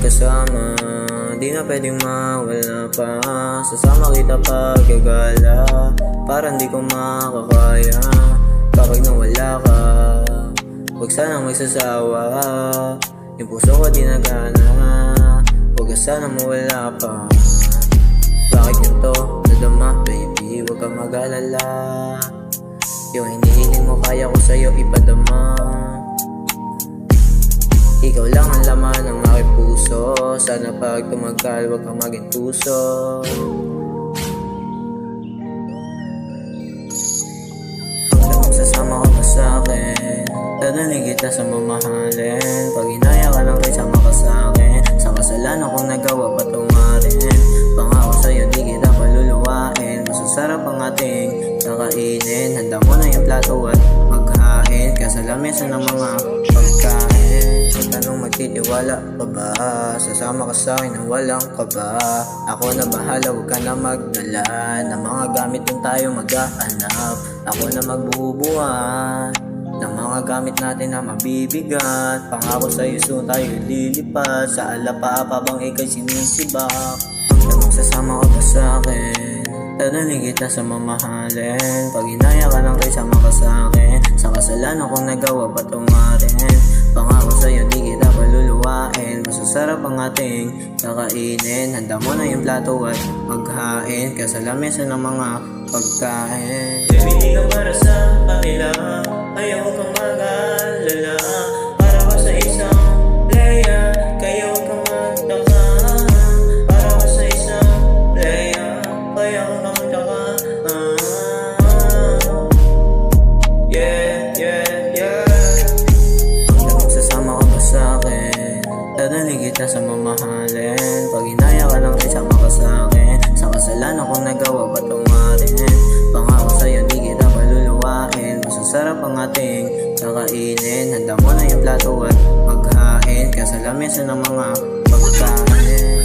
magkasama, di na pwedeng mawala pa. Sasama kita pag gagala, parang di ko makakaya kapag nawala ka. Huwag sanang magsasawa, yung puso ko di nagana, huwag ka sanang mawala pa. Bakit ganito nadama baby, huwag ka mag-alala. Yung hinihiling mo kaya ko sa'yo ipadama. Ikaw lang ang laman ng aking puso, sana pag tumagal huwag kang maging puso. Hanggang sasama ka pa sa'kin, dadalhin kita sa mamahalin. Pag inaya ka lang kaysa ka sa'kin, sa kasalanan kong nagawa patumarin. Pangako sa'yo di kita paluluwain, masasarap ang ating kakainin. Handa mo na yung plato at maghain, kasalamisan ng mga pagkain. Tanong magtitiwala ka ba, sasama ka sa'kin nang walang kaba. Ako na bahala, huwag ka na magdala ng mga gamit kung tayo maghahanap. Ako na magbubuhat ng mga gamit natin na mabibigat. Pangako sa'yo soon tayo lilipat sa alapaap habang ika'y sinisibak. Tanong sasama ka ba sa'kin, dadalhin kita sa mamahalin. Pag inaya ka lang kaysa ka sa'kin, sa kasalanan kong nagawa patumarin. Pangako sa'yo di kita paluluwain, masasarap ang ating kakainin. Handa mo na yung plato at maghain, kasalamisan ng mga pagkain. Baby, di ka para sa kanila, ayaw kang mag-alala. Para ka sa isang playa, kayo kang magtaka. Para ka sa isang playa, kaya kang magtaka. Yeah, yeah, yeah. Hanggang sasama ka pa sa'kin, dadalhin kita sa mamahalin. Pag inaya ka lang kaysa ka sa'kin, sa kasalanan kong nagawa patumarin. Pangako sa'yo di kita paluluwain, masasarap ang ating kakainin. Handa mo na yung plato at maghain, kasalamisan ng mga pagkain.